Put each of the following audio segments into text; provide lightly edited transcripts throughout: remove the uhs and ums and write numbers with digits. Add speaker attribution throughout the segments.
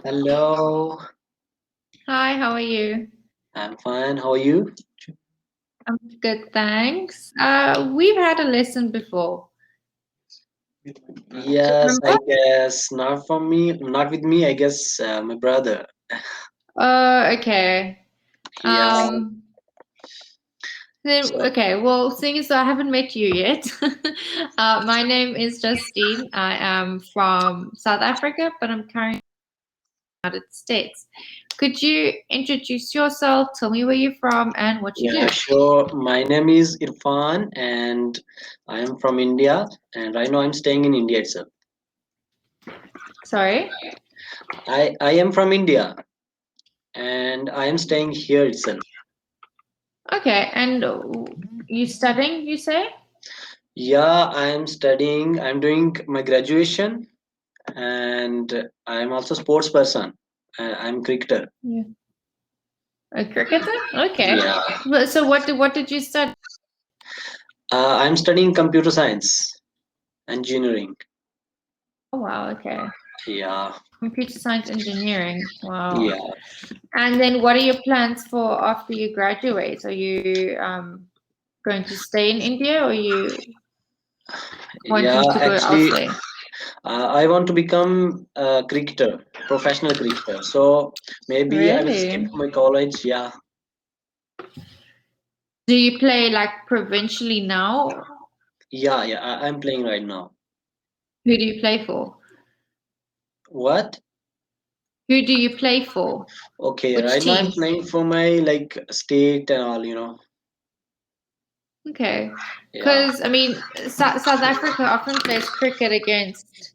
Speaker 1: Hello,
Speaker 2: Hi, how are you?
Speaker 1: I'm fine. How are you?
Speaker 2: I'm good, thanks. We've had a lesson before. Do you
Speaker 1: Yes, I
Speaker 2: remember?
Speaker 1: guess not from me, not with me. I guess my brother.
Speaker 2: Okay.
Speaker 1: Yeah, so
Speaker 2: Well, seeing as though I haven't met you yet, my name is Justine. I am from South Africa, but I'm currently in the United States. Could you introduce yourself, tell me where you're from, and what you
Speaker 1: yeah,
Speaker 2: do?
Speaker 1: sure. My name is Irfan, and I am from India. And right now, I'm staying in India itself.
Speaker 2: Sorry?
Speaker 1: I am from India, and I am staying here itself.
Speaker 2: Okay, and you studying, you say?
Speaker 1: Yeah, I am studying. I'm doing my graduation, and I am also sports person. I'm cricketer.
Speaker 2: Yeah. A cricketer? Okay.
Speaker 1: Yeah.
Speaker 2: So what did you study?
Speaker 1: I'm studying computer science, engineering.
Speaker 2: Oh wow, okay.
Speaker 1: Yeah,
Speaker 2: Computer science engineering. Wow.
Speaker 1: yeah,
Speaker 2: And then what are your plans for after you graduate? Are you going to stay in India or are you
Speaker 1: yeah.
Speaker 2: wanting to go
Speaker 1: Actually,
Speaker 2: elsewhere?
Speaker 1: I want to become a cricketer, professional cricketer. So maybe I will skip
Speaker 2: Really?
Speaker 1: my college. Yeah,
Speaker 2: Do you play like provincially now?
Speaker 1: yeah. I'm playing right now.
Speaker 2: Who do you play for?
Speaker 1: What?
Speaker 2: Who do you play for?
Speaker 1: Okay,
Speaker 2: Which
Speaker 1: right now I'm
Speaker 2: team?
Speaker 1: playing for my like state and all.
Speaker 2: Okay.
Speaker 1: Yeah.
Speaker 2: Because I mean, South Africa often plays cricket against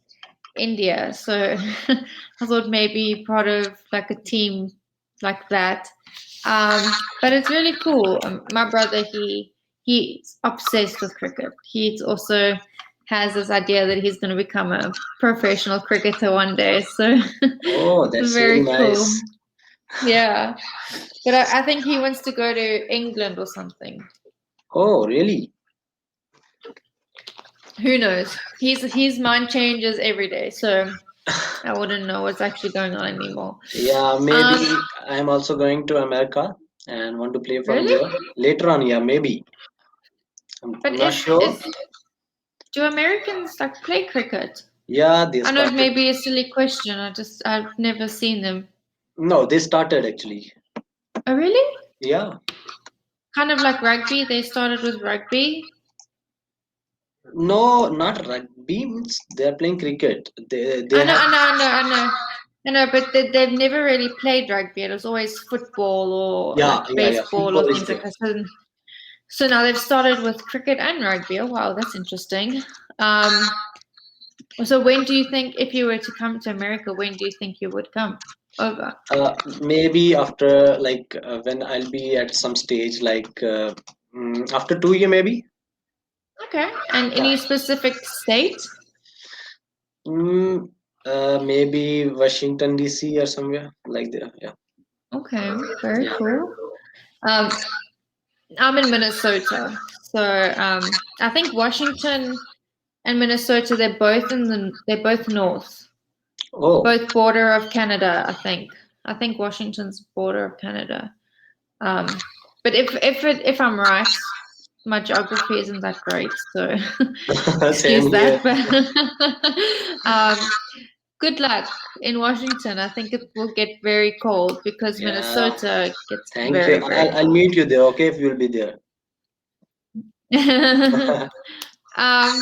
Speaker 2: India. So I thought maybe part of like a team like that. But it's really cool. My brother, he's obsessed with cricket. He also has this idea that he's going to become a professional cricketer one day. So
Speaker 1: Oh,
Speaker 2: it's
Speaker 1: that's really
Speaker 2: very cool.
Speaker 1: nice.
Speaker 2: Yeah. But I think he wants to go to England or something.
Speaker 1: Oh, really?
Speaker 2: Who knows? His mind changes every day. So I wouldn't know what's actually going on anymore.
Speaker 1: Yeah, maybe
Speaker 2: Um,
Speaker 1: I'm also going to America and want to play from
Speaker 2: really?
Speaker 1: there later on. Yeah, maybe. I'm
Speaker 2: But
Speaker 1: not
Speaker 2: is
Speaker 1: sure.
Speaker 2: is do Americans like play cricket?
Speaker 1: Yeah, they
Speaker 2: I know it may
Speaker 1: started.
Speaker 2: be a silly question. I've never seen them.
Speaker 1: No, they started actually.
Speaker 2: Oh really?
Speaker 1: Yeah.
Speaker 2: Kind of like rugby. They started with rugby.
Speaker 1: No, not rugby. Means they're playing cricket. They
Speaker 2: I know,
Speaker 1: have.
Speaker 2: I know, I know, I know. I know, but they've never really played rugby. It was always football or
Speaker 1: Yeah,
Speaker 2: like
Speaker 1: yeah.
Speaker 2: baseball or
Speaker 1: Football is
Speaker 2: things like
Speaker 1: there.
Speaker 2: that. So now they've started with cricket and rugby. Oh wow, that's interesting. Um, so when do you think, if you were to come to America, when do you think you would come over?
Speaker 1: Maybe after like when I'll be at some stage like after 2 year maybe.
Speaker 2: Okay. And
Speaker 1: Yeah.
Speaker 2: any specific state?
Speaker 1: Mm, maybe Washington DC or somewhere like there. Yeah.
Speaker 2: Okay, very
Speaker 1: Yeah.
Speaker 2: cool. Um, I'm in Minnesota, so I think Washington and Minnesota they're both north,
Speaker 1: Oh,
Speaker 2: both border of Canada. I think Washington's border of Canada. Um, but if I'm right, my geography isn't that great, so
Speaker 1: same
Speaker 2: excuse
Speaker 1: here.
Speaker 2: that. But good luck in Washington. I think it will get very cold because
Speaker 1: Yeah.
Speaker 2: Minnesota gets
Speaker 1: Thank you.
Speaker 2: very, very
Speaker 1: I'll
Speaker 2: cold.
Speaker 1: meet you there. Okay, if you'll be there.
Speaker 2: um,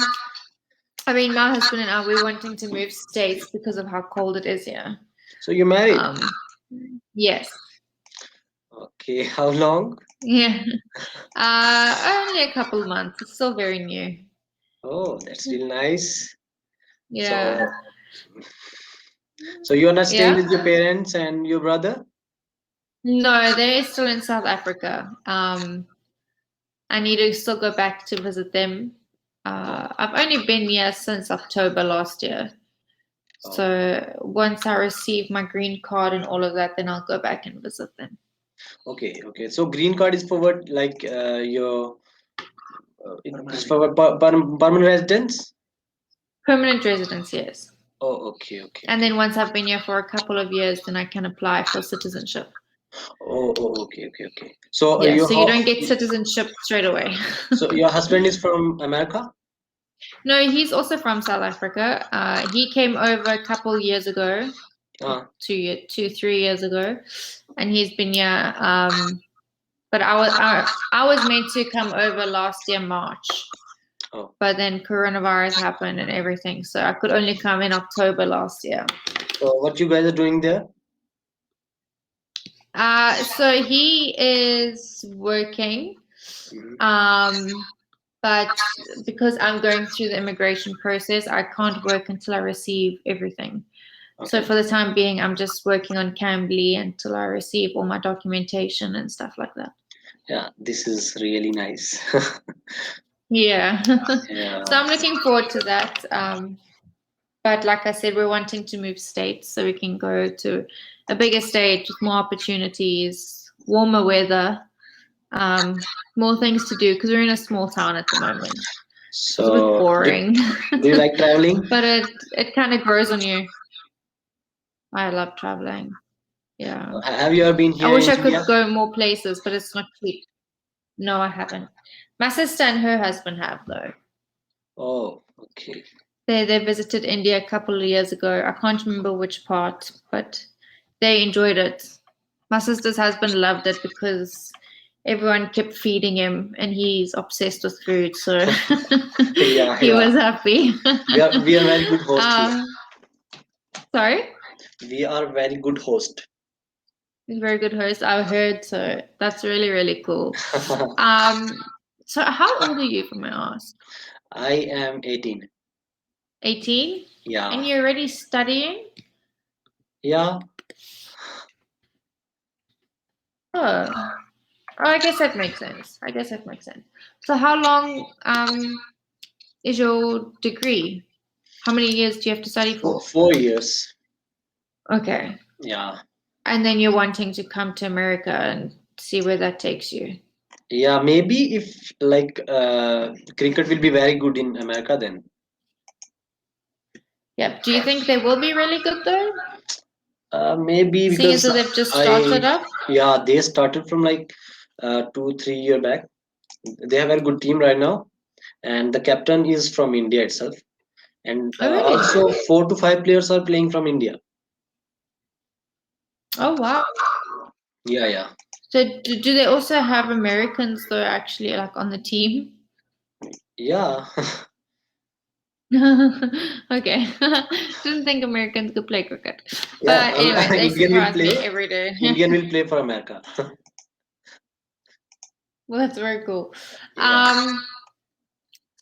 Speaker 2: I mean, my husband and I, we're wanting to move states because of how cold it is here.
Speaker 1: So you married?
Speaker 2: Um, yes,
Speaker 1: Okay. How long?
Speaker 2: yeah. Only a couple months. It's still very new.
Speaker 1: Oh, that's really nice. So,
Speaker 2: Yeah,
Speaker 1: so you're not staying
Speaker 2: yeah.
Speaker 1: with your parents and your brother?
Speaker 2: No, they're still in South Africa. I need to still go back to visit them.
Speaker 1: Oh,
Speaker 2: I've only been here since October last year.
Speaker 1: oh.
Speaker 2: So once I receive my green card and all of that, then I'll go back and visit them.
Speaker 1: Okay, okay. So green card is for what? Like your it's for what, permanent residence?
Speaker 2: Permanent residence, yes.
Speaker 1: Oh, okay, okay.
Speaker 2: And then once I've been here for a couple of years, then I can apply for citizenship.
Speaker 1: Oh, okay, okay, okay. So
Speaker 2: Yeah, so you don't get citizenship straight away.
Speaker 1: So your husband is from America?
Speaker 2: No, he's also from South Africa. He came over a couple years ago, 3 years ago, and he's been here. But I was meant to come over last year March, but then coronavirus happened and everything, so I could only come in October last year.
Speaker 1: So what you guys are doing there?
Speaker 2: So he is working, but because I'm going through the immigration process, I can't work until I receive everything. So for the time being, I'm just working on Cambly until I receive all my documentation and stuff like that.
Speaker 1: Yeah, this is really nice.
Speaker 2: Yeah.
Speaker 1: Yeah.
Speaker 2: So I'm looking forward to that. But like I said, we're wanting to move states so we can go to a bigger state with more opportunities, warmer weather, more things to do, because we're in a small town at the moment. So it's a bit boring.
Speaker 1: Do you like traveling?
Speaker 2: But it kind of grows on you. I love traveling. Yeah.
Speaker 1: Have you ever been here?
Speaker 2: I wish I could go more places, but it's not cheap. No, I haven't. My sister and her husband have, though.
Speaker 1: Oh, okay.
Speaker 2: They visited India a couple of years ago. I can't remember which part, but they enjoyed it. My sister's husband loved it because everyone kept feeding him, and he's obsessed with food, so he was happy.
Speaker 1: We are very good hosts.
Speaker 2: Sorry?
Speaker 1: We are very good host.
Speaker 2: He's a very good host, I heard, so that's really, really cool. So how old are you, if I may ask?
Speaker 1: I am 18.
Speaker 2: 18?
Speaker 1: Yeah.
Speaker 2: And you're already studying?
Speaker 1: Yeah.
Speaker 2: Oh, I guess that makes sense. So how long is your degree? How many years do you have to study for?
Speaker 1: 4 years.
Speaker 2: Okay.
Speaker 1: Yeah.
Speaker 2: And then you're wanting to come to America and see where that takes you.
Speaker 1: Yeah, maybe if like cricket will be very good in America then.
Speaker 2: Yeah. Do you think they will be really good though?
Speaker 1: Maybe because
Speaker 2: seeing as they've just started up.
Speaker 1: Yeah, they started from like 2-3 years back. They have a good team right now, and the captain is from India itself, and
Speaker 2: really?
Speaker 1: also 4 to 5 players are playing from India.
Speaker 2: Oh wow.
Speaker 1: Yeah.
Speaker 2: So do they also have Americans though actually like on the team?
Speaker 1: Yeah.
Speaker 2: Okay. Didn't think Americans could play cricket.
Speaker 1: Yeah,
Speaker 2: But anyway, they surprise me every day.
Speaker 1: Indian will play for America.
Speaker 2: Well, that's very cool.
Speaker 1: Yeah.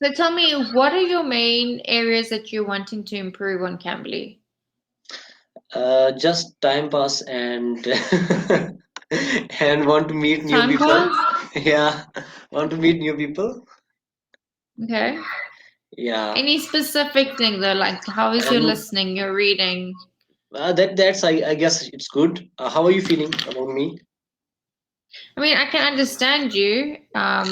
Speaker 2: So tell me, what are your main areas that you're wanting to improve on Cambly?
Speaker 1: Just time pass and and want to meet new
Speaker 2: Time
Speaker 1: people.
Speaker 2: pass?
Speaker 1: Yeah, want to meet new people.
Speaker 2: Okay.
Speaker 1: Yeah.
Speaker 2: Any specific thing though, like how is your listening, your reading?
Speaker 1: That's I guess it's good. How are you feeling about me?
Speaker 2: I mean, I can understand you. I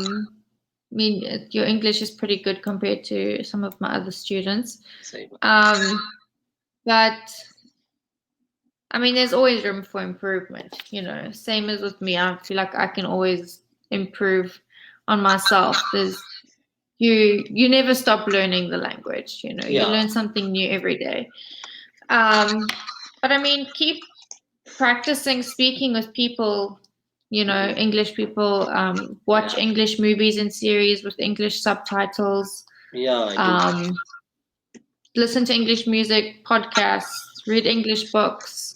Speaker 2: mean, your English is pretty good compared to some of my other students.
Speaker 1: Same.
Speaker 2: But I mean, there's always room for improvement, you know. Same as with me, I feel like I can always improve on myself. You never stop learning the language, you know.
Speaker 1: Yeah.
Speaker 2: You learn something new every day. But I mean, keep practicing speaking with people, you know, English people. Watch English movies and series with English subtitles.
Speaker 1: Yeah, I do.
Speaker 2: Listen to English music, podcasts, read English books.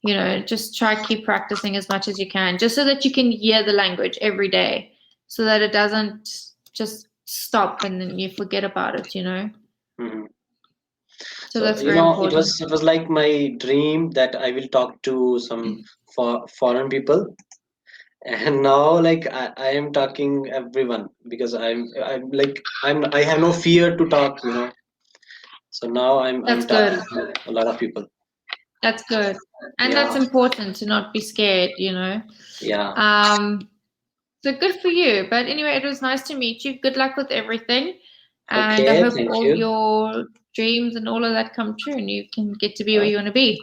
Speaker 2: You know, just try keep practicing as much as you can, just so that you can hear the language every day, so that it doesn't just stop and then you forget about it, you know.
Speaker 1: Mm-hmm.
Speaker 2: So that's very important.
Speaker 1: It was like my dream that I will talk to some foreign people, and now like I am talking everyone because I have no fear to talk, you know. So now I'm talking to a lot of people.
Speaker 2: That's good. And that's important to not be scared, you know.
Speaker 1: Yeah.
Speaker 2: So good for you. But anyway, it was nice to meet you. Good luck with everything. And I
Speaker 1: Okay,
Speaker 2: hope
Speaker 1: thank
Speaker 2: all
Speaker 1: you.
Speaker 2: your dreams and all of that come true and you can get to be where you want to be.